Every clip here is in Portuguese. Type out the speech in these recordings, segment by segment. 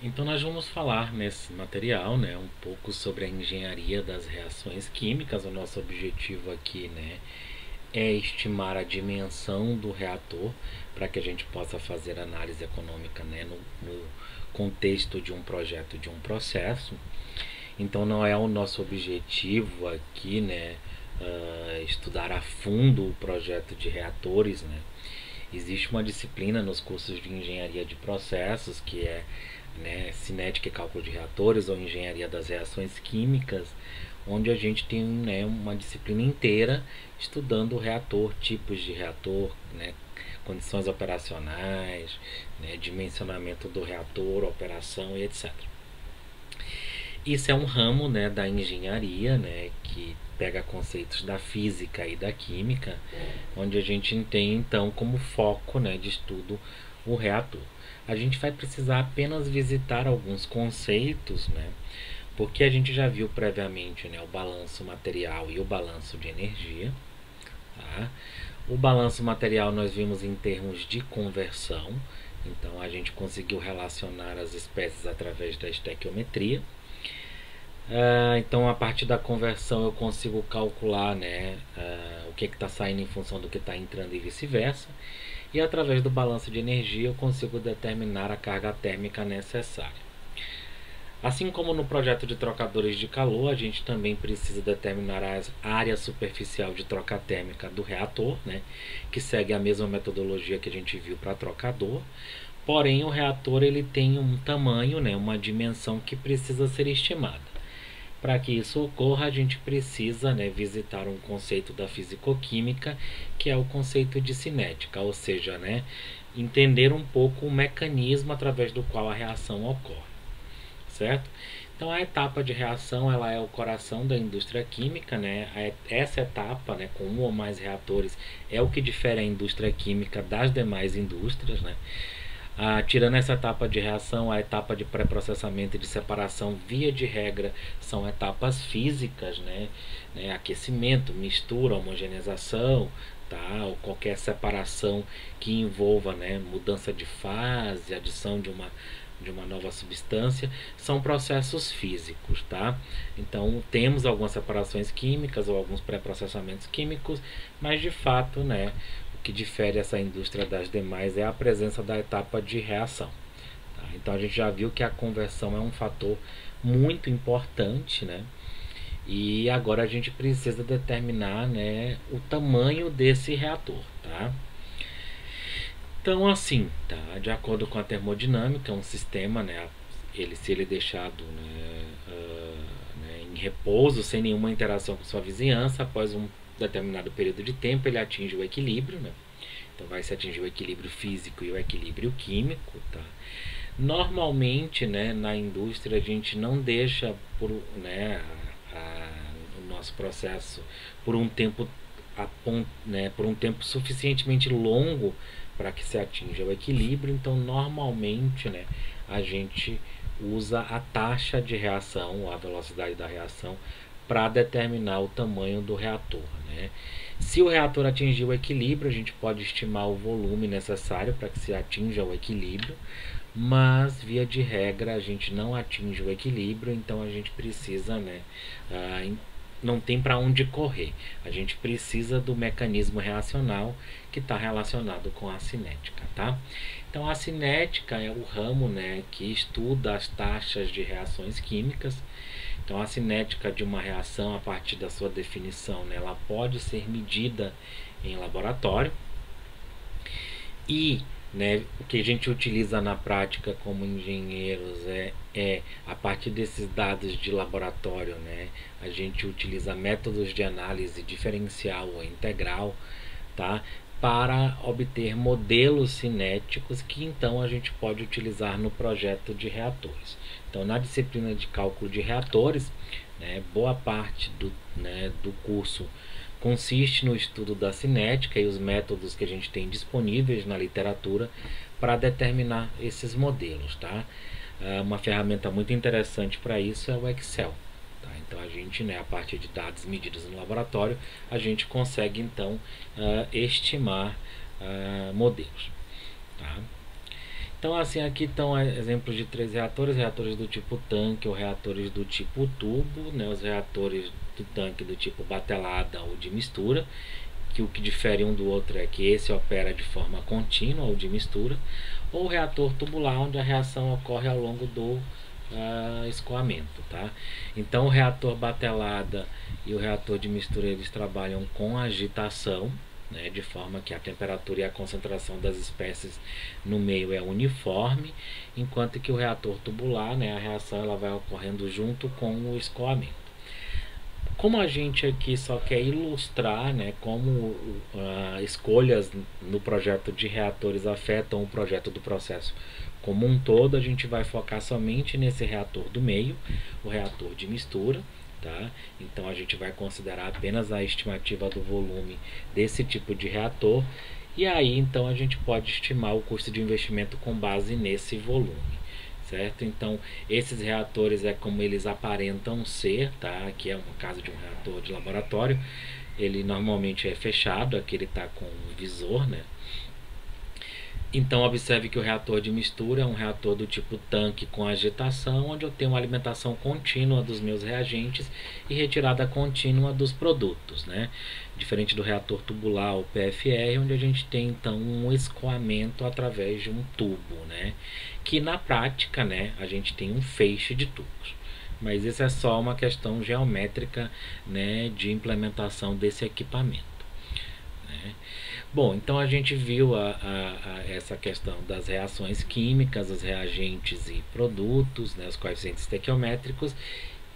Então nós vamos falar nesse material, né, um pouco sobre a engenharia das reações químicas. O nosso objetivo aqui, né, é estimar a dimensão do reator para que a gente possa fazer análise econômica, né, no contexto de um projeto, de um processo. Então não é o nosso objetivo aqui, né, estudar a fundo o projeto de reatores, né. Existe uma disciplina nos cursos de engenharia de processos que é, né, cinética e cálculo de reatores ou engenharia das reações químicas, onde a gente tem, né, uma disciplina inteira estudando o reator, tipos de reator, né, condições operacionais, né, dimensionamento do reator, operação e etc. Isso é um ramo, né, da engenharia, né, que pega conceitos da física e da química, onde a gente tem então como foco, né, de estudo o reator. A gente vai precisar apenas visitar alguns conceitos, né, porque a gente já viu previamente, né, o balanço material e o balanço de energia. Tá? O balanço material nós vimos em termos de conversão, então a gente conseguiu relacionar as espécies através da estequiometria. Então, a partir da conversão, eu consigo calcular, né, o que está saindo em função do que está entrando e vice-versa. E através do balanço de energia, eu consigo determinar a carga térmica necessária. Assim como no projeto de trocadores de calor, a gente também precisa determinar a área superficial de troca térmica do reator, né, que segue a mesma metodologia que a gente viu para trocador. Porém, o reator ele tem um tamanho, né, uma dimensão que precisa ser estimada. Para que isso ocorra, a gente precisa, né, visitar um conceito da fisicoquímica, que é o conceito de cinética, ou seja, né, entender um pouco o mecanismo através do qual a reação ocorre, certo? Então a etapa de reação ela é o coração da indústria química, né? Essa etapa, né, com um ou mais reatores, é o que difere a indústria química das demais indústrias, né? Tirando essa etapa de reação, a etapa de pré-processamento e de separação, via de regra, são etapas físicas, né? Aquecimento, mistura, homogeneização, tá? Ou qualquer separação que envolva, né, mudança de fase, adição de uma nova substância, são processos físicos, tá? Então temos algumas separações químicas ou alguns pré-processamentos químicos, mas de fato, né, o que difere essa indústria das demais é a presença da etapa de reação. Tá? Então a gente já viu que a conversão é um fator muito importante, né? E agora a gente precisa determinar, né, o tamanho desse reator, tá? Então assim, tá? De acordo com a termodinâmica, um sistema, né, se ele deixado, né, em repouso, sem nenhuma interação com sua vizinhança, após um determinado período de tempo, ele atinge o equilíbrio, né? Então vai se atingir o equilíbrio físico e o equilíbrio químico, tá? Normalmente, né, na indústria a gente não deixa por, né, o nosso processo por um tempo né, por um tempo suficientemente longo para que se atinja o equilíbrio. Então normalmente, né, a gente usa a taxa de reação, a velocidade da reação, para determinar o tamanho do reator, né? Se o reator atingir o equilíbrio, a gente pode estimar o volume necessário para que se atinja o equilíbrio, mas via de regra a gente não atinge o equilíbrio, então a gente precisa, né, não tem para onde correr. A gente precisa do mecanismo reacional que está relacionado com a cinética, tá? Então a cinética é o ramo, né, que estuda as taxas de reações químicas. Então a cinética de uma reação, a partir da sua definição, né, ela pode ser medida em laboratório e, né, o que a gente utiliza na prática como engenheiros é a partir desses dados de laboratório, né, a gente utiliza métodos de análise diferencial ou integral, tá, para obter modelos cinéticos que então a gente pode utilizar no projeto de reatores. Então, na disciplina de cálculo de reatores, né, boa parte do curso consiste no estudo da cinética e os métodos que a gente tem disponíveis na literatura para determinar esses modelos, tá? Uma ferramenta muito interessante para isso é o Excel. Tá? Então a gente, né, a partir de dados medidos no laboratório, a gente consegue então estimar modelos. Tá? Então, assim, aqui estão exemplos de 3 reatores: reatores do tipo tanque ou reatores do tipo tubo, né? Os reatores do tanque do tipo batelada ou de mistura, que o que difere um do outro é que esse opera de forma contínua ou de mistura, ou o reator tubular, onde a reação ocorre ao longo do escoamento, tá? Então, o reator batelada e o reator de mistura, eles trabalham com agitação, né, de forma que a temperatura e a concentração das espécies no meio é uniforme, enquanto que o reator tubular, né, a reação ela vai ocorrendo junto com o escoamento. Como a gente aqui só quer ilustrar, né, como escolhas no projeto de reatores afetam o projeto do processo como um todo, a gente vai focar somente nesse reator do meio, o reator de mistura. Tá? Então a gente vai considerar apenas a estimativa do volume desse tipo de reator, e aí então a gente pode estimar o custo de investimento com base nesse volume, certo? Então esses reatores é como eles aparentam ser, tá? Aqui é um caso de um reator de laboratório, ele normalmente é fechado, aqui ele está com um visor, né? Então observe que o reator de mistura é um reator do tipo tanque com agitação, onde eu tenho uma alimentação contínua dos meus reagentes e retirada contínua dos produtos, né? Diferente do reator tubular ou PFR, onde a gente tem então um escoamento através de um tubo, né? Que na prática, né, a gente tem um feixe de tubos. Mas isso é só uma questão geométrica, né, de implementação desse equipamento, né? Bom, então a gente viu essa questão das reações químicas, os reagentes e produtos, né, os coeficientes estequiométricos,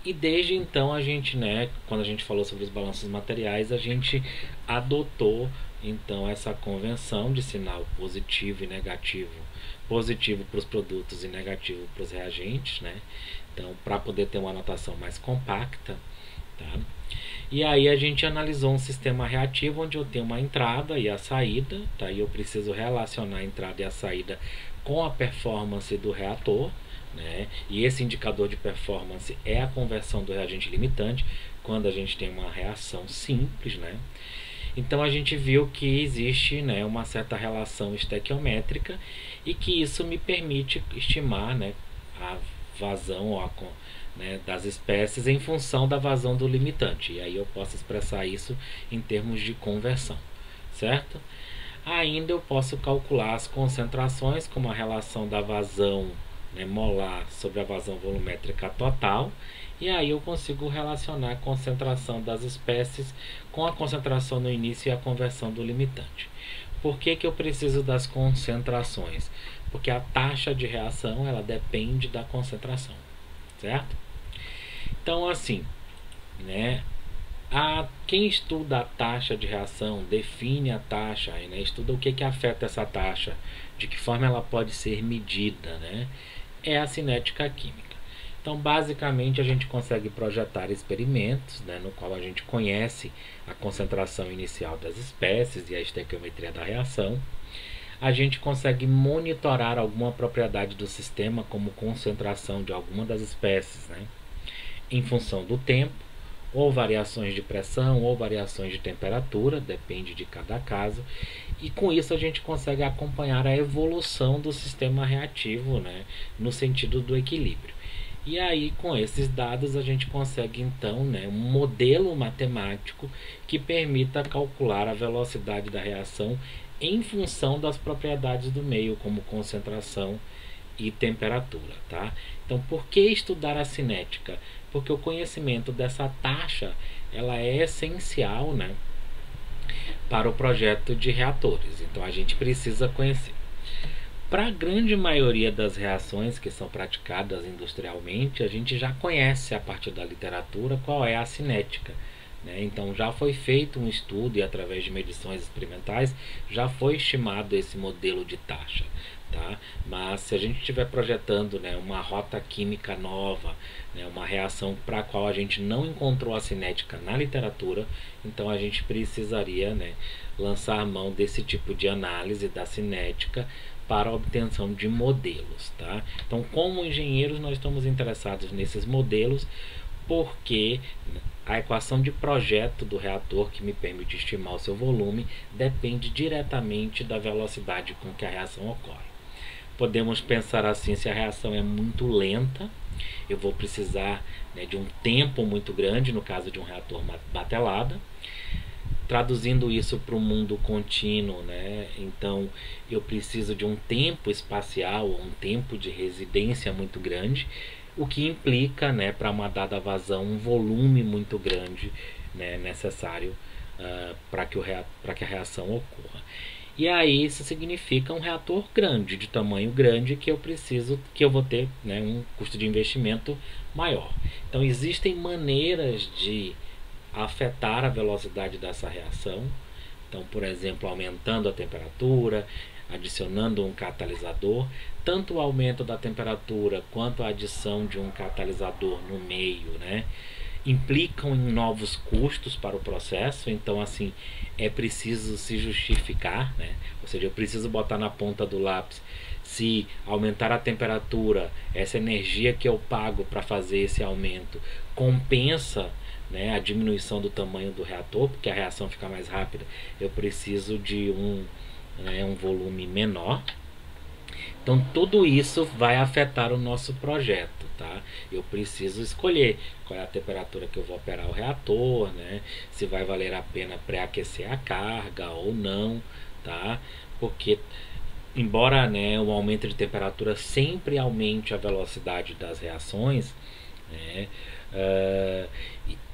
e desde então a gente, né, quando a gente falou sobre os balanços materiais, a gente adotou então essa convenção de sinal positivo e negativo, positivo para os produtos e negativo para os reagentes, né? Então, para poder ter uma anotação mais compacta, tá? E aí a gente analisou um sistema reativo onde eu tenho uma entrada e a saída, tá? E eu preciso relacionar a entrada e a saída com a performance do reator, né? E esse indicador de performance é a conversão do reagente limitante quando a gente tem uma reação simples, né? Então a gente viu que existe, né, uma certa relação estequiométrica e que isso me permite estimar, né, a vazão ou né, das espécies em função da vazão do limitante. E aí eu posso expressar isso em termos de conversão, certo? Ainda eu posso calcular as concentrações como a relação da vazão, né, molar sobre a vazão volumétrica total, e aí eu consigo relacionar a concentração das espécies com a concentração no início e a conversão do limitante. Por que eu preciso das concentrações? Porque a taxa de reação ela depende da concentração, certo? Então, assim, né, quem estuda a taxa de reação, define a taxa, né, estuda o que afeta essa taxa, de que forma ela pode ser medida, né, é a cinética química. Então, basicamente, a gente consegue projetar experimentos, né, no qual a gente conhece a concentração inicial das espécies e a estequiometria da reação. A gente consegue monitorar alguma propriedade do sistema, como concentração de alguma das espécies, né, em função do tempo, ou variações de pressão, ou variações de temperatura, depende de cada caso. E com isso a gente consegue acompanhar a evolução do sistema reativo, né, no sentido do equilíbrio. E aí, com esses dados, a gente consegue então, né, um modelo matemático que permita calcular a velocidade da reação em função das propriedades do meio, como concentração e temperatura, tá? Então, por que estudar a cinética? Porque o conhecimento dessa taxa ela é essencial, né, para o projeto de reatores. Então, a gente precisa conhecer. Para a grande maioria das reações que são praticadas industrialmente, a gente já conhece a partir da literatura qual é a cinética, né? Então já foi feito um estudo e através de medições experimentais já foi estimado esse modelo de taxa, tá? Mas se a gente estiver projetando, né, uma rota química nova, né, uma reação para a qual a gente não encontrou a cinética na literatura, então a gente precisaria, né, lançar mão desse tipo de análise da cinética para a obtenção de modelos, tá? Então, como engenheiros, nós estamos interessados nesses modelos porque a equação de projeto do reator, que me permite estimar o seu volume, depende diretamente da velocidade com que a reação ocorre. podemos pensar assim: se a reação é muito lenta, eu vou precisar, né, de um tempo muito grande, no caso de um reator batelada. Traduzindo isso para o mundo contínuo, né? Então eu preciso de um tempo espacial, um tempo de residência muito grande, o que implica, né, para uma dada vazão, um volume muito grande, né, necessário para que a reação ocorra. E aí isso significa um reator grande, de tamanho grande, que eu vou ter, né, um custo de investimento maior. Então existem maneiras de afetar a velocidade dessa reação. Então, por exemplo, aumentando a temperatura, adicionando um catalisador. Tanto o aumento da temperatura quanto a adição de um catalisador no meio, né, implicam em novos custos para o processo. Então, assim, é preciso se justificar, né? Ou seja, eu preciso botar na ponta do lápis: se aumentar a temperatura, essa energia que eu pago para fazer esse aumento compensa, né, a diminuição do tamanho do reator, porque a reação fica mais rápida, eu preciso de um volume menor. Então tudo isso vai afetar o nosso projeto, tá? Eu preciso escolher qual é a temperatura que eu vou operar o reator, né? Se vai valer a pena pré-aquecer a carga ou não, tá? Porque embora, né, o aumento de temperatura sempre aumente a velocidade das reações, né,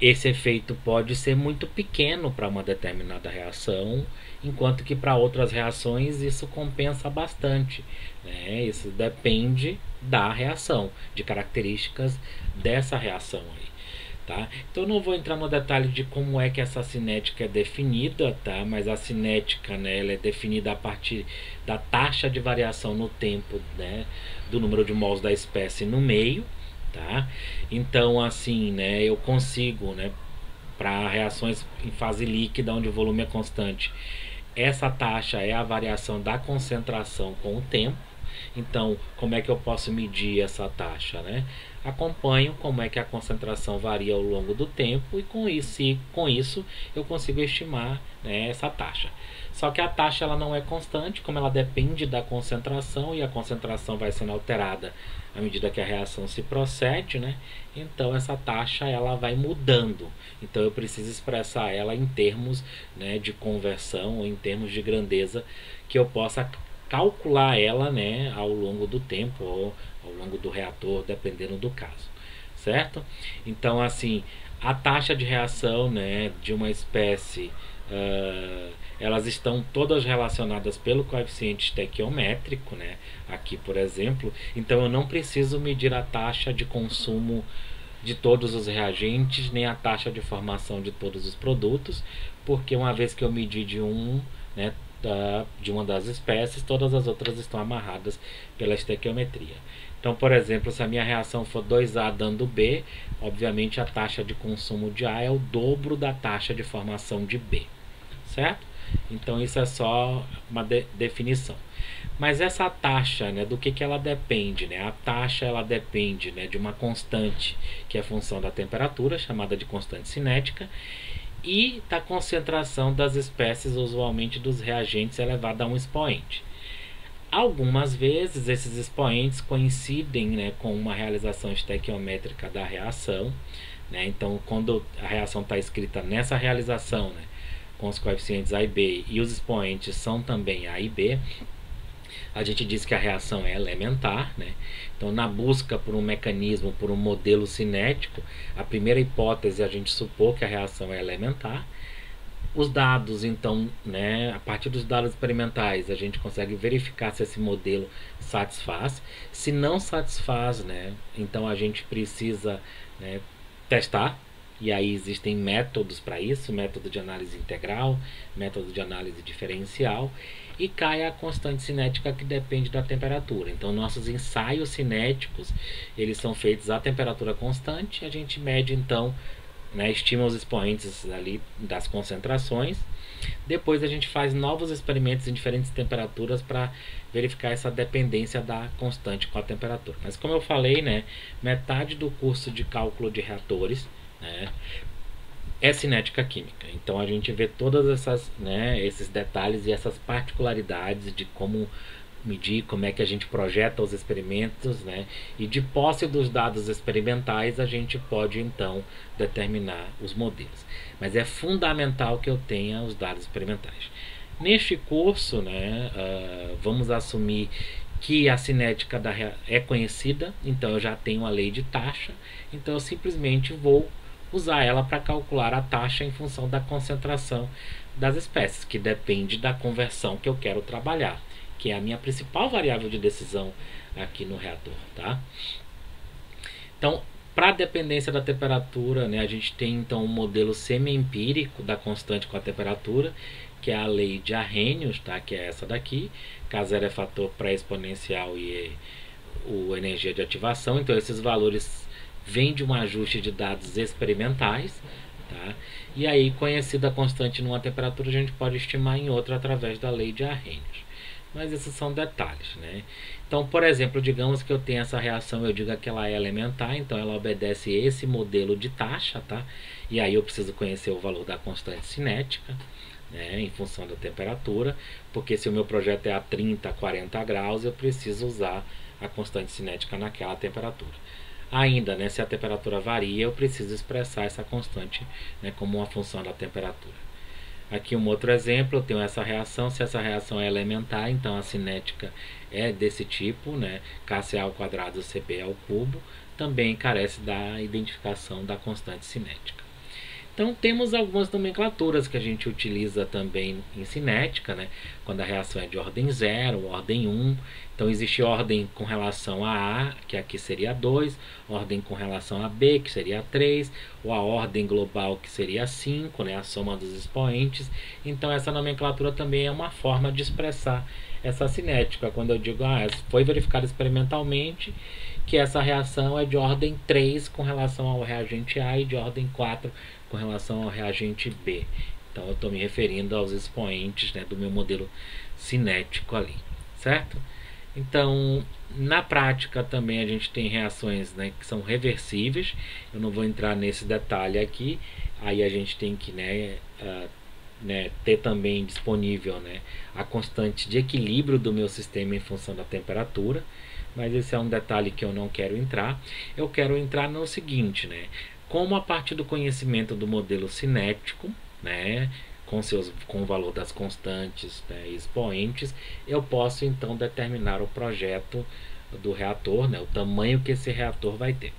esse efeito pode ser muito pequeno para uma determinada reação, enquanto que para outras reações isso compensa bastante, né? Isso depende da reação, de características dessa reação aí. Tá? Então eu não vou entrar no detalhe de como é que essa cinética é definida, tá? Mas a cinética, né, ela é definida a partir da taxa de variação no tempo, né, do número de mols da espécie no meio, tá? Então, assim, né, eu consigo, né, para reações em fase líquida onde o volume é constante, essa taxa é a variação da concentração com o tempo. Então, como é que eu posso medir essa taxa, né? Acompanho como é que a concentração varia ao longo do tempo, e com isso eu consigo estimar, né, essa taxa. Só que a taxa ela não é constante, como ela depende da concentração, e a concentração vai sendo alterada à medida que a reação se procede, né? Então essa taxa ela vai mudando. Então eu preciso expressar ela em termos, né, de conversão, ou em termos de grandeza, que eu possa calcular ela, né, ao longo do tempo ou ao longo do reator, dependendo do caso, certo? Então, assim, a taxa de reação, né, de uma espécie, elas estão todas relacionadas pelo coeficiente estequiométrico, né? Aqui, por exemplo, então eu não preciso medir a taxa de consumo de todos os reagentes, nem a taxa de formação de todos os produtos, porque uma vez que eu medir de né, de uma das espécies, todas as outras estão amarradas pela estequiometria. Então, por exemplo, se a minha reação for 2A dando B, obviamente a taxa de consumo de A é o dobro da taxa de formação de B, certo? Então isso é só uma definição. Mas essa taxa, né, do que ela depende, né? A taxa ela depende, né, de uma constante que é função da temperatura, chamada de constante cinética, e da concentração das espécies, usualmente dos reagentes, elevada a um expoente. Algumas vezes esses expoentes coincidem, né, com uma realização estequiométrica da reação, né? Então, quando a reação está escrita nessa realização, né, com os coeficientes A e B, e os expoentes são também A e B, a gente diz que a reação é elementar, né? Então, na busca por um mecanismo, por um modelo cinético, a primeira hipótese é a gente supor que a reação é elementar. Os dados, então, né, a partir dos dados experimentais, a gente consegue verificar se esse modelo satisfaz. Se não satisfaz, né, então a gente precisa, né, testar. E aí existem métodos para isso: método de análise integral, método de análise diferencial, e cai a constante cinética, que depende da temperatura. Então nossos ensaios cinéticos, eles são feitos a temperatura constante. A gente mede, então, né, estima os expoentes ali das concentrações. Depois a gente faz novos experimentos em diferentes temperaturas para verificar essa dependência da constante com a temperatura. Mas, como eu falei, né, metade do curso de cálculo de reatores, né, é cinética química. Então a gente vê todas essas, né, esses detalhes e essas particularidades de como medir como é que a gente projeta os experimentos, né? E de posse dos dados experimentais a gente pode então determinar os modelos. Mas é fundamental que eu tenha os dados experimentais. Neste curso, né, vamos assumir que a cinética é conhecida, então eu já tenho a lei de taxa, então eu simplesmente vou usar ela para calcular a taxa em função da concentração das espécies, que depende da conversão que eu quero trabalhar, que é a minha principal variável de decisão aqui no reator, tá? Então, para a dependência da temperatura, né, a gente tem então um modelo semi-empírico da constante com a temperatura, que é a lei de Arrhenius, tá? Que é essa daqui. K0 é fator pré-exponencial e o energia de ativação. Então, esses valores vêm de um ajuste de dados experimentais. Tá? E aí, conhecida a constante numa temperatura, a gente pode estimar em outra através da lei de Arrhenius. Mas esses são detalhes, né? Então, por exemplo, digamos que eu tenho essa reação, eu digo que ela é elementar, então ela obedece esse modelo de taxa, tá? E aí eu preciso conhecer o valor da constante cinética, né, em função da temperatura, porque se o meu projeto é a 30, 40 graus, eu preciso usar a constante cinética naquela temperatura. Ainda, né, se a temperatura varia, eu preciso expressar essa constante, né, como uma função da temperatura. Aqui um outro exemplo, eu tenho essa reação, se essa reação é elementar, então a cinética é desse tipo, né, KCa ao quadrado CB ao cubo, também carece da identificação da constante cinética. Então temos algumas nomenclaturas que a gente utiliza também em cinética, né? Quando a reação é de ordem 0, ordem 1. Então existe ordem com relação a A, que aqui seria 2, ordem com relação a B, que seria 3, ou a ordem global, que seria 5, né? A soma dos expoentes. Então essa nomenclatura também é uma forma de expressar essa cinética. Quando eu digo, foi verificado experimentalmente que essa reação é de ordem 3 com relação ao reagente A e de ordem 4 com relação ao reagente B. Então eu estou me referindo aos expoentes, né, do meu modelo cinético ali, certo? Então, na prática também a gente tem reações, né, que são reversíveis. Eu não vou entrar nesse detalhe aqui. Aí a gente tem que, ter também disponível, né, a constante de equilíbrio do meu sistema em função da temperatura. Mas esse é um detalhe que eu não quero entrar. Eu quero entrar no seguinte, né? Como a partir do conhecimento do modelo cinético, né, com o valor das constantes, né, expoentes, eu posso então determinar o projeto do reator, né, o tamanho que esse reator vai ter.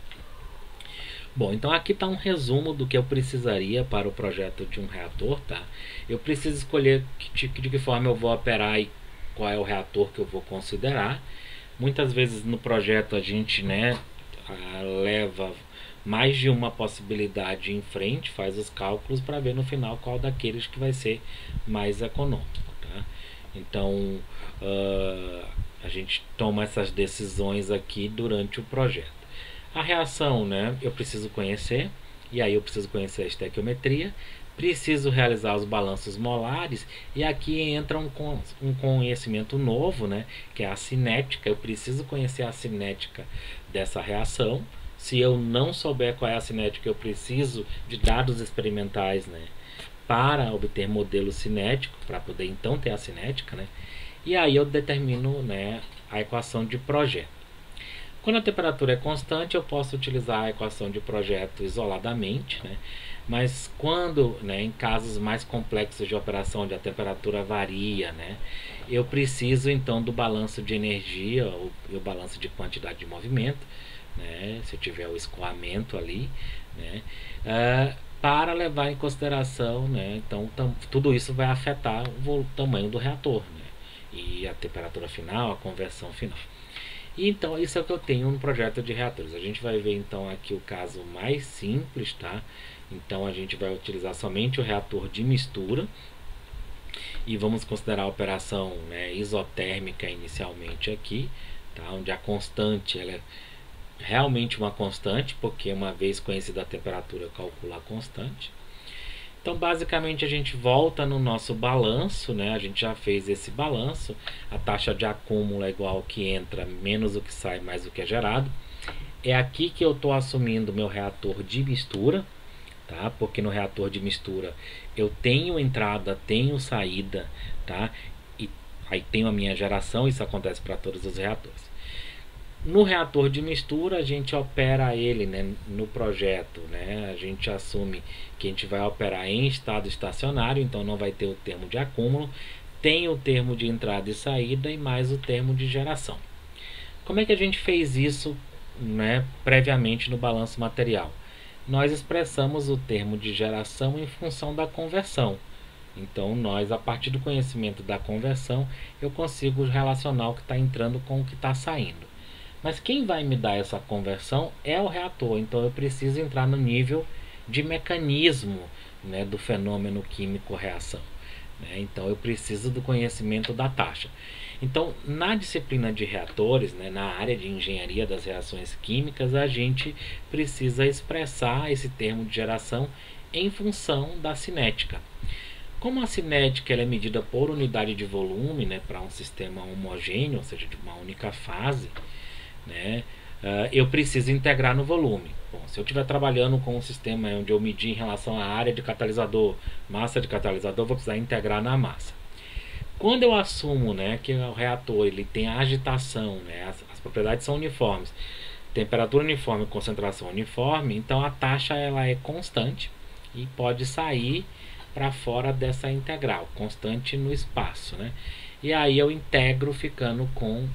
Bom, então aqui está um resumo do que eu precisaria para o projeto de um reator, tá? Eu preciso escolher de que forma eu vou operar e qual é o reator que eu vou considerar. Muitas vezes no projeto a gente, né, leva mais de uma possibilidade em frente, faz os cálculos para ver no final qual daqueles que vai ser mais econômico, tá? Então a gente toma essas decisões aqui durante o projeto. A reação, né, eu preciso conhecer, e aí eu preciso conhecer a estequiometria, preciso realizar os balanços molares, e aqui entra um conhecimento novo, né, que é a cinética. Eu preciso conhecer a cinética dessa reação. Se eu não souber qual é a cinética, eu preciso de dados experimentais, né, para obter modelo cinético, para poder então ter a cinética, né, e aí eu determino, né, a equação de projeto. Quando a temperatura é constante, eu posso utilizar a equação de projeto isoladamente, né? Mas quando, né, em casos mais complexos de operação, onde a temperatura varia, né, eu preciso então do balanço de energia ou o balanço de quantidade de movimento, né, se eu tiver o escoamento ali, né, para levar em consideração, né, então tudo isso vai afetar o tamanho do reator, né, e a temperatura final, a conversão final. Então isso é o que eu tenho no projeto de reatores. A gente vai ver então aqui o caso mais simples, tá? Então a gente vai utilizar somente o reator de mistura e vamos considerar a operação, né, isotérmica inicialmente aqui, tá? Onde a constante ela é realmente uma constante, porque uma vez conhecida a temperatura eu calculo a constante. Então basicamente a gente volta no nosso balanço, né? A gente já fez esse balanço, a taxa de acúmulo é igual ao que entra menos o que sai mais o que é gerado. É aqui que eu estou assumindo meu reator de mistura, tá? Porque no reator de mistura eu tenho entrada, tenho saída, tá? E aí tenho a minha geração, isso acontece para todos os reatores. No reator de mistura, a gente opera ele, né, no projeto, né, a gente assume que a gente vai operar em estado estacionário, então não vai ter o termo de acúmulo, tem o termo de entrada e saída e mais o termo de geração. Como é que a gente fez isso, né, previamente no balanço material? Nós expressamos o termo de geração em função da conversão. Então, nós, a partir do conhecimento da conversão, eu consigo relacionar o que está entrando com o que está saindo. Mas quem vai me dar essa conversão é o reator, então eu preciso entrar no nível de mecanismo, né, do fenômeno químico-reação. Né? Então eu preciso do conhecimento da taxa. Então, na disciplina de reatores, né, na área de engenharia das reações químicas, a gente precisa expressar esse termo de geração em função da cinética. Como a cinética ela é medida por unidade de volume, né, para um sistema homogêneo, ou seja, de uma única fase, né, eu preciso integrar no volume. Bom, se eu estiver trabalhando com um sistema onde eu medir em relação à área de catalisador, massa de catalisador, eu vou precisar integrar na massa. Quando eu assumo, né, que o reator ele tem a agitação, né, as propriedades são uniformes, temperatura uniforme, concentração uniforme, então a taxa ela é constante e pode sair para fora dessa integral, constante no espaço, né? E aí eu integro ficando com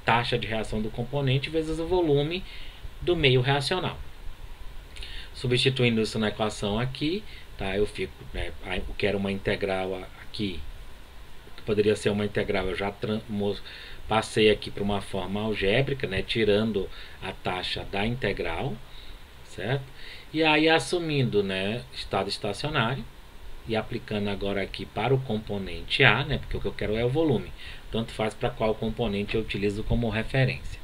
taxa de reação do componente vezes o volume do meio reacional. Substituindo isso na equação aqui, tá? Eu fico, né, eu quero uma integral aqui, que poderia ser uma integral, eu já passei aqui para uma forma algébrica, né, tirando a taxa da integral, certo? E aí assumindo, né, estado estacionário e aplicando agora aqui para o componente A, né, porque o que eu quero é o volume. Tanto faz para qual componente eu utilizo como referência.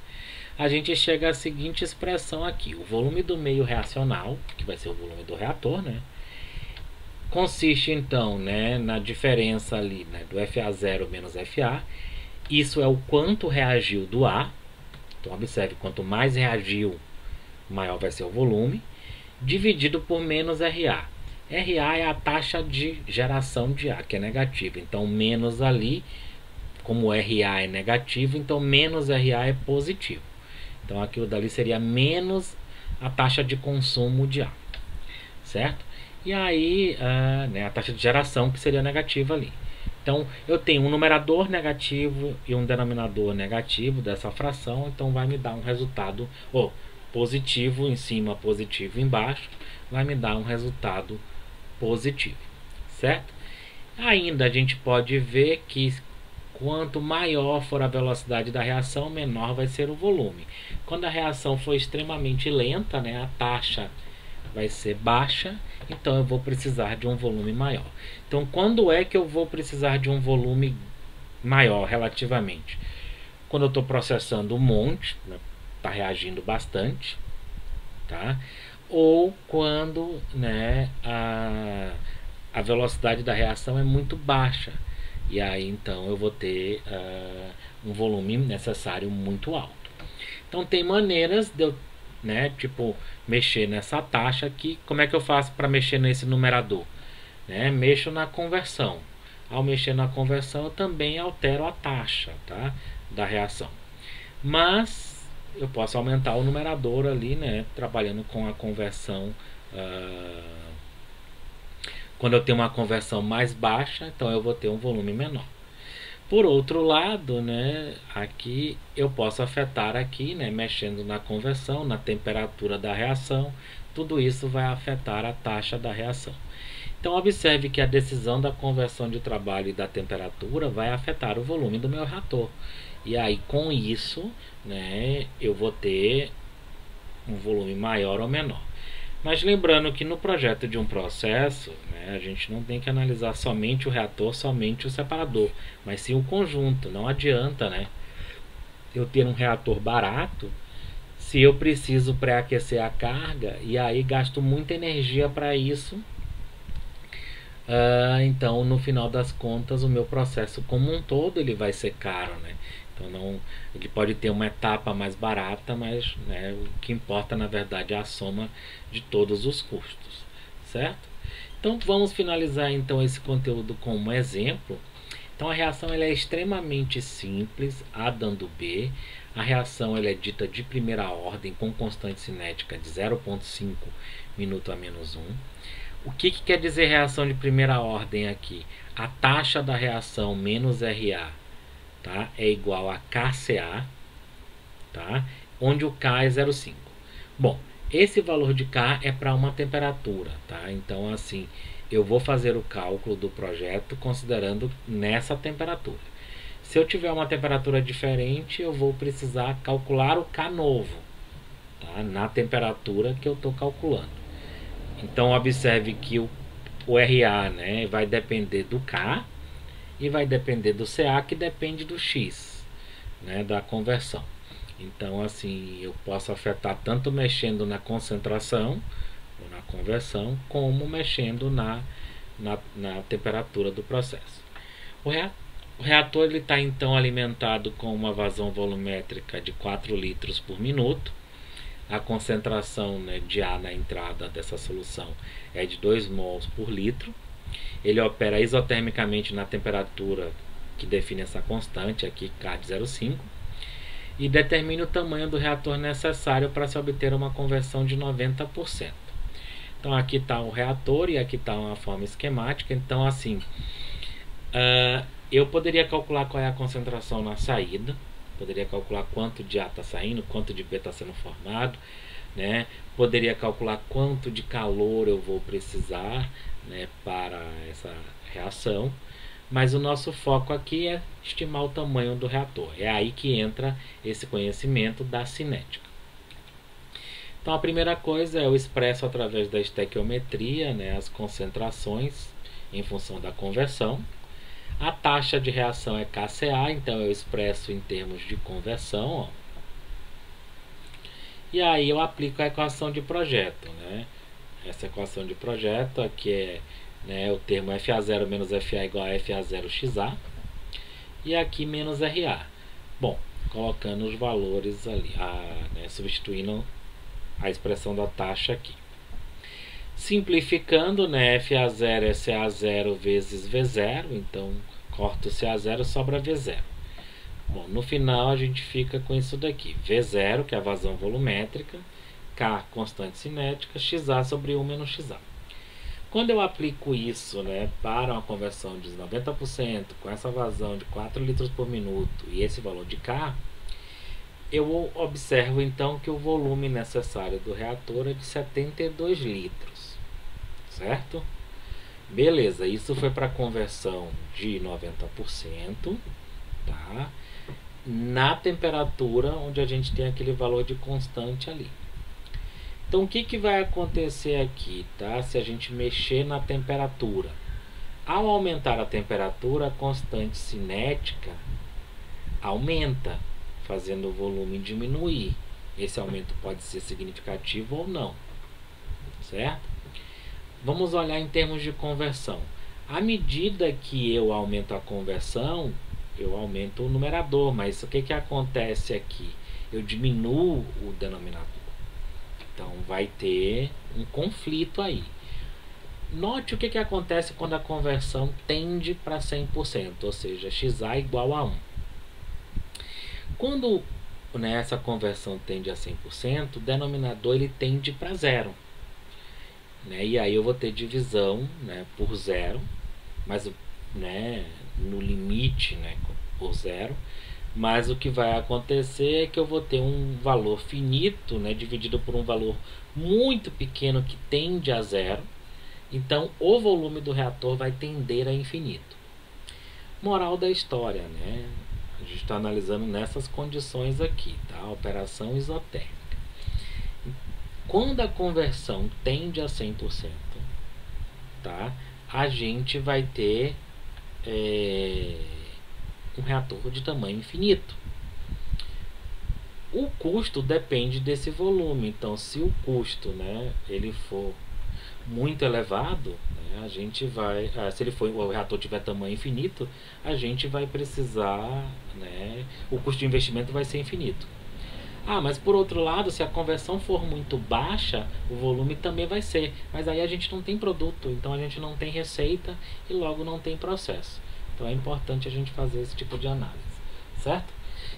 A gente chega à seguinte expressão aqui: o volume do meio reacional, que vai ser o volume do reator, né, consiste então, né, na diferença ali, né, do FA0 menos FA. Isso é o quanto reagiu do A. Então observe, quanto mais reagiu, maior vai ser o volume, dividido por menos RA. RA é a taxa de geração de A, que é negativa. Então menos ali, como RA é negativo, então menos RA é positivo. Então aquilo dali seria menos a taxa de consumo de A, certo? E aí né, a taxa de geração que seria negativa ali. Então eu tenho um numerador negativo e um denominador negativo dessa fração, então vai me dar um resultado positivo em cima, positivo embaixo, vai me dar um resultado positivo, certo? Ainda a gente pode ver que quanto maior for a velocidade da reação, menor vai ser o volume. Quando a reação for extremamente lenta, né, a taxa vai ser baixa, então eu vou precisar de um volume maior. Então, quando é que eu vou precisar de um volume maior relativamente? Quando eu estou processando um monte, está reagindo bastante, tá? Ou quando, né, a velocidade da reação é muito baixa. E aí então eu vou ter um volume necessário muito alto. Então tem maneiras de eu, né, tipo, mexer nessa taxa aqui. Como é que eu faço para mexer nesse numerador? Né? Mexo na conversão. Ao mexer na conversão eu também altero a taxa, tá, da reação. Mas eu posso aumentar o numerador ali, né, trabalhando com a conversão. Quando eu tenho uma conversão mais baixa, então eu vou ter um volume menor. Por outro lado, né, aqui eu posso afetar aqui, né, mexendo na conversão, na temperatura da reação, tudo isso vai afetar a taxa da reação. Então observe que a decisão da conversão de trabalho e da temperatura vai afetar o volume do meu reator. E aí com isso, né, eu vou ter um volume maior ou menor. Mas lembrando que no projeto de um processo, né, a gente não tem que analisar somente o reator, somente o separador, mas sim o conjunto. Não adianta, né, eu ter um reator barato se eu preciso pré-aquecer a carga e aí gasto muita energia para isso. Então no final das contas o meu processo como um todo ele vai ser caro, né? Então não, ele pode ter uma etapa mais barata, mas, né, o que importa na verdade é a soma de todos os custos, certo? Então vamos finalizar então esse conteúdo com um exemplo. Então a reação ela é extremamente simples, A dando B. A reação ela é dita de primeira ordem com constante cinética de 0,5 minuto a menos 1. O que quer dizer reação de primeira ordem aqui? A taxa da reação menos RA, tá, é igual a KCA, tá, onde o K é 0,5. Bom, esse valor de K é para uma temperatura, tá? Então, assim, eu vou fazer o cálculo do projeto considerando nessa temperatura. Se eu tiver uma temperatura diferente, eu vou precisar calcular o K novo, tá? Na temperatura que eu estou calculando. Então, observe que o RA, né, vai depender do K e vai depender do CA, que depende do X, né, da conversão. Então, assim, eu posso afetar tanto mexendo na concentração ou na conversão, como mexendo na temperatura do processo. O reator está então alimentado com uma vazão volumétrica de 4 litros por minuto. A concentração, né, de A na entrada dessa solução é de 2 mols por litro. Ele opera isotermicamente na temperatura que define essa constante, aqui K de 0,5, e determina o tamanho do reator necessário para se obter uma conversão de 90%. Então aqui está o reator e aqui está uma forma esquemática. Então, assim, eu poderia calcular qual é a concentração na saída, poderia calcular quanto de A está saindo, quanto de B está sendo formado, né? Poderia calcular quanto de calor eu vou precisar, né, para essa reação. Mas o nosso foco aqui é estimar o tamanho do reator. É aí que entra esse conhecimento da cinética. Então a primeira coisa eu expresso através da estequiometria, né, as concentrações em função da conversão. A taxa de reação é KCA, então eu expresso em termos de conversão, ó. E aí eu aplico a equação de projeto, né? Essa equação de projeto aqui é, né, o termo FA0 menos FA igual a FA0XA. E aqui menos RA. Bom, colocando os valores ali, né, substituindo a expressão da taxa aqui. Simplificando, né, FA0 é CA0 vezes V0, então corto o CA0 sobra V0. Bom, no final a gente fica com isso daqui, V0, que é a vazão volumétrica, K, constante cinética, XA sobre 1 menos XA. Quando eu aplico isso, né, para uma conversão de 90%, com essa vazão de 4 litros por minuto e esse valor de K, eu observo então que o volume necessário do reator é de 72 litros, certo? Beleza, isso foi para conversão de 90%, tá? Na temperatura onde a gente tem aquele valor de constante ali. Então o que vai acontecer aqui, tá? Se a gente mexer na temperatura, ao aumentar a temperatura, a constante cinética aumenta, fazendo o volume diminuir. Esse aumento pode ser significativo ou não, certo? Vamos olhar em termos de conversão. À medida que eu aumento a conversão, eu aumento o numerador, mas o que acontece aqui? Eu diminuo o denominador. Então vai ter um conflito aí. Note o que acontece quando a conversão tende para 100%, ou seja, XA igual a 1. Quando, né, essa conversão tende a 100%, o denominador ele tende para 0. Né, e aí eu vou ter divisão, né, por 0, mas, né, no limite, né, por 0. Mas o que vai acontecer é que eu vou ter um valor finito, né, dividido por um valor muito pequeno que tende a 0. Então o volume do reator vai tender a infinito. Moral da história, né? A gente está analisando nessas condições aqui, tá? Operação isotérmica. Quando a conversão tende a 100%, tá? A gente vai ter um reator de tamanho infinito. O custo depende desse volume. Então, se o custo, né, ele for muito elevado, né, a gente vai, se ele for, o reator tiver tamanho infinito, a gente vai precisar, né, o custo de investimento vai ser infinito. Mas por outro lado, se a conversão for muito baixa, o volume também vai ser. Mas aí a gente não tem produto, então a gente não tem receita e logo não tem processo. Então é importante a gente fazer esse tipo de análise, certo?